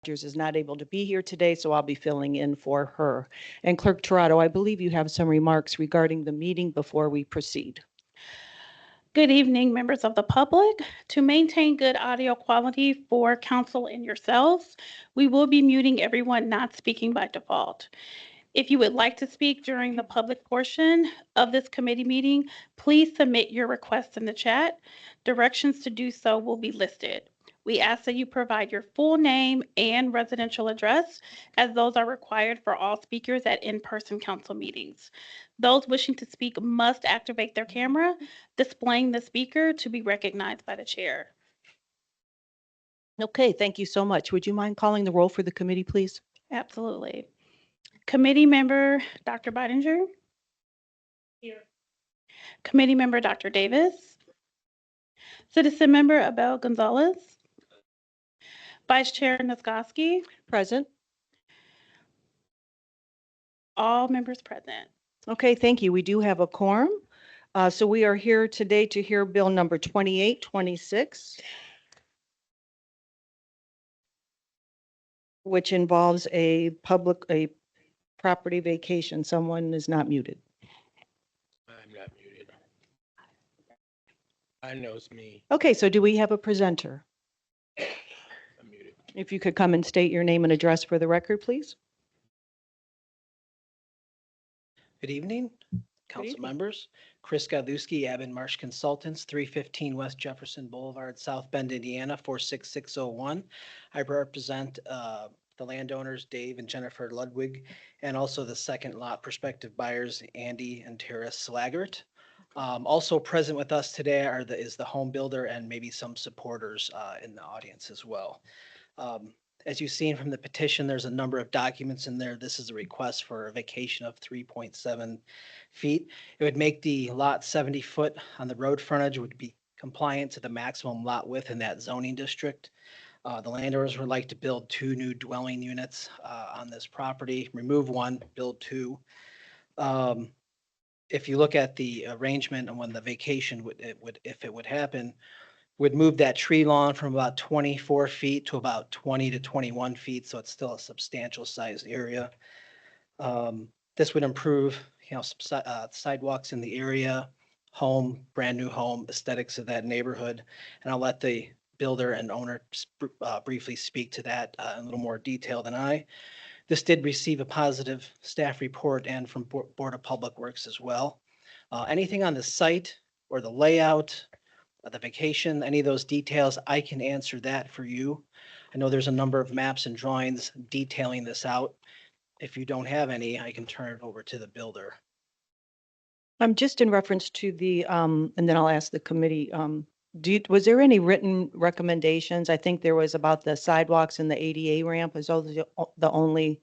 Rogers is not able to be here today, so I'll be filling in for her. And Clerk Toronto, I believe you have some remarks regarding the meeting before we proceed. Good evening, members of the public. To maintain good audio quality for council and yourselves, we will be muting everyone not speaking by default. If you would like to speak during the public portion of this committee meeting, please submit your request in the chat. Directions to do so will be listed. We ask that you provide your full name and residential address, as those are required for all speakers at in-person council meetings. Those wishing to speak must activate their camera, displaying the speaker to be recognized by the chair. Okay, thank you so much. Would you mind calling the roll for the committee, please? Absolutely. Committee member Dr. Bidinger. Here. Committee member Dr. Davis. Citizen member Abel Gonzalez. Vice Chair Noskoski. Present. All members present. Okay, thank you. We do have a quorum. So we are here today to hear Bill number 2826, which involves a property vacation. Someone is not muted. I'm not muted. I know it's me. Okay, so do we have a presenter? I'm muted. If you could come and state your name and address for the record, please. Good evening, council evening. members. Chris Godlewski, Abbott Marsh Consultants, 315 West Jefferson Boulevard, South Bend, Indiana, 46601. I represent the landowners, Dave and Jennifer Ludwig, and also the second lot prospective buyers, Andy and Tara Slaggert. Also present with us today is the home builder and maybe some supporters in the audience as well. As you've seen from the petition, there's a number of documents in there. This is a request for a vacation of 3.7 feet. It would make the lot 70 foot on the road frontage, would be compliant to the maximum lot width in that zoning district. The landowners would like to build 2 new dwelling units on this property, remove 1, build 2. If you look at the arrangement and when the vacation if it would happen, would move that tree lawn from about 24 feet to about 20 to 21 feet. So it's still a substantial sized area. This would improve, sidewalks in the area, brand new home, aesthetics of that neighborhood. And I'll let the builder and owner briefly speak to that in a little more detail than I. This did receive a positive staff report and from Board of Public Works as well. Anything on the site or the layout, the vacation, any of those details, I can answer that for you. I know there's a number of maps and drawings detailing this out. If you don't have any, I can turn it over to the builder. Just in reference to the, and then I'll ask the committee, was there any written recommendations? I think there was about the sidewalks and the ADA ramp. Is those the only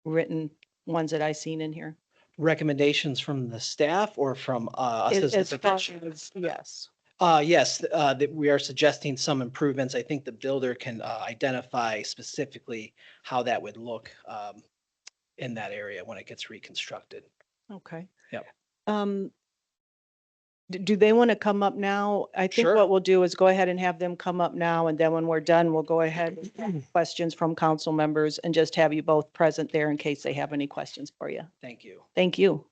written ones that I've seen in here? Recommendations from the staff or from us as the far as, yes. Yes, that we are suggesting some improvements. I think the builder can identify specifically how that would look in that area when it gets reconstructed. Okay. Yep. Do they want to come up now? I think Sure. what we'll do is go ahead and have them come up now, and then when we're done, we'll go ahead with questions from council members and just have you both present there in case they have any questions for you. Thank you. Thank you.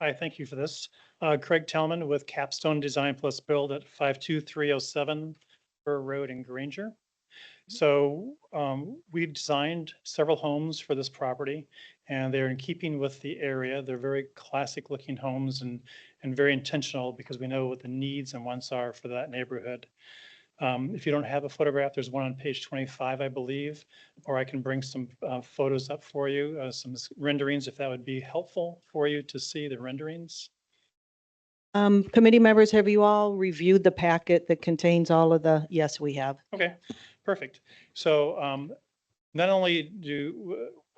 Hi, thank you for this. Craig Tellman with Capstone Design Plus Build at 52307 Burr Road in Granger. So we designed several homes for this property, and they're in keeping with the area. They're very classic looking homes and very intentional because we know what the needs and wants are for that neighborhood. If you don't have a photograph, there's one on page 25, I believe, or I can bring some photos up for you, some renderings, if that would be helpful for you to see the renderings. Committee members, have you all reviewed the packet that contains all of the? Yes, we have. Okay, perfect. So not only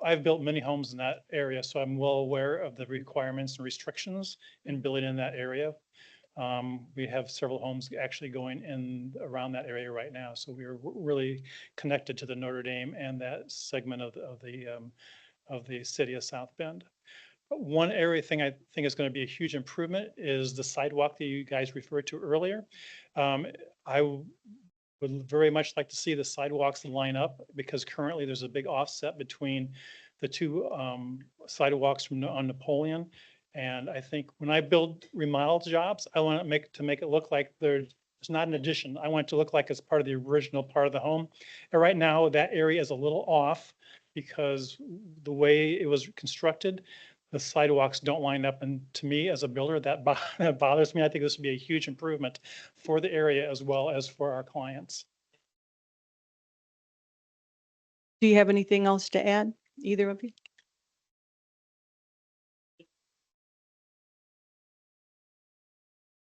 I've built many homes in that area, so I'm well aware of the requirements and restrictions in building in that area. We have several homes actually going in around that area right now. So we are really connected to the Notre Dame and that segment of the city of South Bend. One area thing I think is going to be a huge improvement is the sidewalk that you guys referred to earlier. I would very much like to see the sidewalks line up because currently there's a big offset between the two sidewalks on Napoleon. And I think when I build remodel jobs, I want to make it look like there's not an addition. I want it to look like it's part of the original part of the home. And right now that area is a little off because the way it was constructed, the sidewalks don't line up. And to me, as a builder, that bothers me. I think this would be a huge improvement for the area as well as for our clients. Do you have anything else to add, either of you?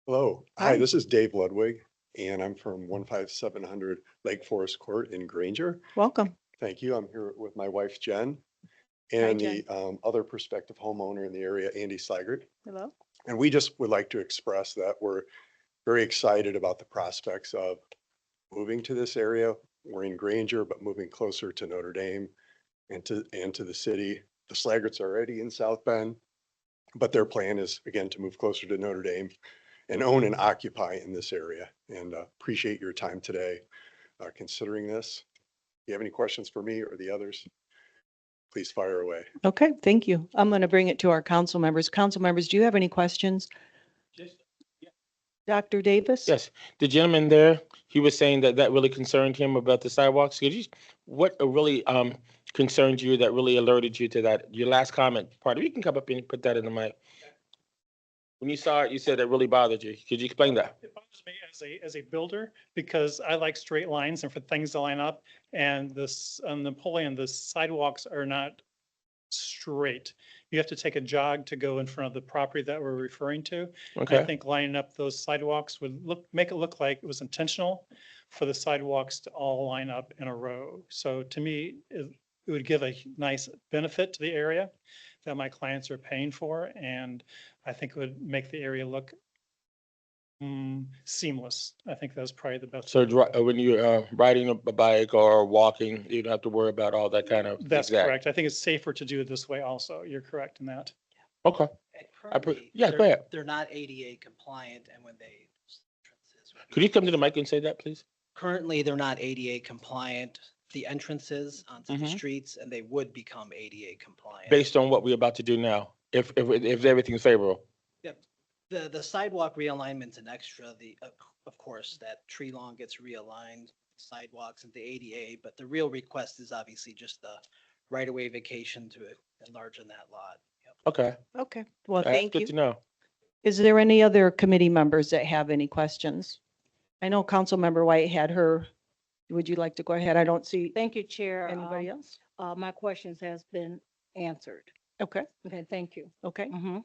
Hello, Hi. hi, this is Dave Ludwig, and I'm from 15700 Lake Forest Court in Granger. Welcome. Thank you. I'm here with my wife, Jen, Hi, and Jen. the other prospective homeowner in the area, Andy Seigert. Hello. And we just would like to express that we're very excited about the prospects of moving to this area. We're in Granger, but moving closer to Notre Dame and to the city. The Slaggerts are already in South Bend, but their plan is, again, to move closer to Notre Dame and own and occupy in this area. And appreciate your time today considering this. If you have any questions for me or the others, please fire away. Okay, thank you. I'm going to bring it to our council members. Council members, do you have any questions? Dr. Davis? Yes, the gentleman there, he was saying that that really concerned him about the sidewalks. Could you, what really concerned you that really alerted you to that? Your last comment part, if you can come up and put that in the mic. When you saw it, you said it really bothered you. Could you explain that? It bothers me as a builder because I like straight lines and for things to line up. And this on Napoleon, the sidewalks are not straight. You have to take a jog to go in front of the property that we're referring to. I Okay, think lining up those sidewalks would make it look like it was intentional for the sidewalks to all line up in a row. So to me, it would give a nice benefit to the area that my clients are paying for. And I think it would make the area look seamless. I think that's probably the best. so when you're riding a bike or walking, you don't have to worry about all that kind of. That's exact- correct. I think it's safer to do it this way also. You're correct in that. Okay, And currently, yeah, go they're- ahead. They're not ADA compliant and when they. could you come to the mic and say that, please? Currently, they're not ADA compliant, the entrances onto the Mhm. streets, and they would become ADA compliant. Based on what we're about to do now, if everything's favorable. The sidewalk realignment's an extra, of course, that tree lawn gets realigned, sidewalks and the ADA, but the real request is obviously just the right-of-way vacation to enlarge on that lot. Yep. Okay, Okay, well, that's thank good to you. know. Is there any other committee members that have any questions? I know Councilmember White had her. Would you like to go ahead? I don't see Thank you, Chair. anybody else. My questions has been answered. Okay, Okay, thank you. okay. Mhm.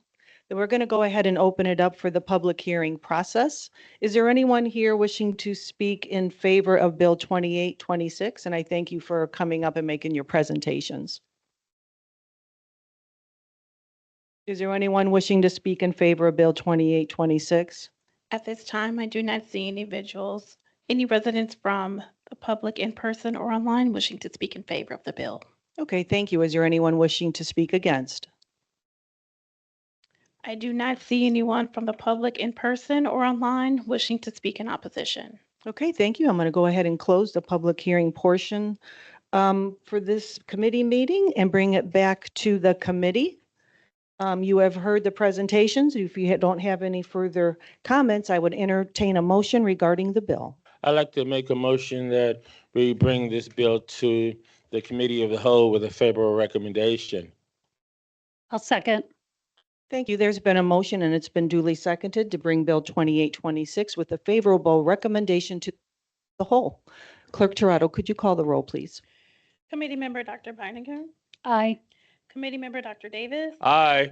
Then we're going to go ahead and open it up for the public hearing process. Is there anyone here wishing to speak in favor of Bill 2826? And I thank you for coming up and making your presentations. Is there anyone wishing to speak in favor of Bill 2826? At this time, I do not see any individuals, any residents from the public in person or online wishing to speak in favor of the bill. Okay, thank you. Is there anyone wishing to speak against? I do not see anyone from the public in person or online wishing to speak in opposition. Okay, thank you. I'm going to go ahead and close the public hearing portion for this committee meeting and bring it back to the committee. You have heard the presentations. If you don't have any further comments, I would entertain a motion regarding the bill. I'd like to make a motion that we bring this bill to the committee of the whole with a favorable recommendation. I'll second. Thank you. There's been a motion and it's been duly seconded to bring Bill 2826 with a favorable recommendation to the whole. Clerk Toronto, could you call the roll, please? Committee Member Dr. Beininger, Aye. Committee Member Dr. Davis, Aye.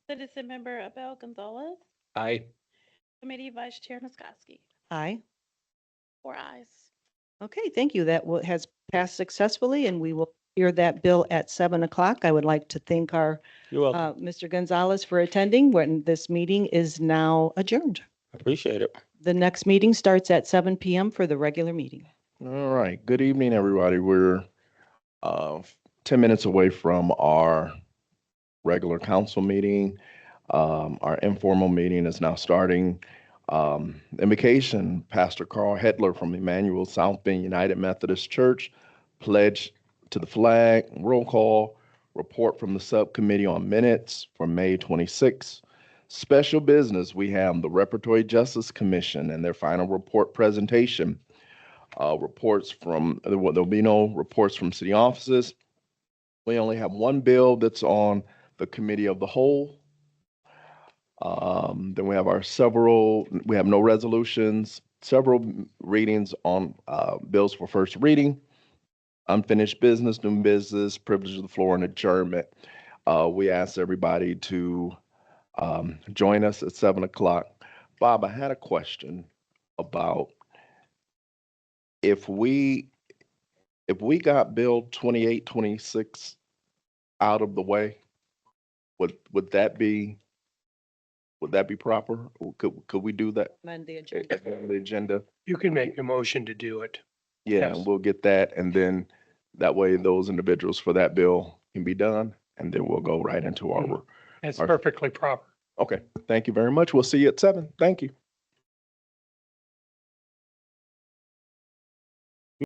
Citizen Member Abel Gonzalez, Aye. Committee Vice Chair Niskoski. Aye. 4 ayes. Okay, thank you. That has passed successfully and we will hear that bill at 7 o'clock. I would like to thank our You're welcome. Mr. Gonzalez for attending when this meeting is now adjourned. Appreciate it. The next meeting starts at 7 p.m. for the regular meeting. All right. Good evening, everybody. We're 10 minutes away from our regular council meeting. Our informal meeting is now starting. Invocation, Pastor Carl Hetler from Emmanuel South Bend United Methodist Church, pledge to the flag, roll call, report from the subcommittee on minutes for May 26. Special business, we have the Repertory Justice Commission and their final report presentation. Reports from, there'll be no reports from city offices. We only have one bill that's on the committee of the whole. Then we have we have no resolutions, several readings on bills for first reading, unfinished business, new business, privilege of the floor, and adjournment. We ask everybody to join us at 7 o'clock. Bob, I had a question about if we got Bill 2826 out of the way, would that be proper? Or could we do that? Amend the agenda. The agenda? You can make a motion to do it. Yeah, Yes. we'll get that, and then that way those individuals for that bill can be done, and then we'll go right into our, That's Our- perfectly proper. okay, thank you very much. We'll see you at 7. Thank you.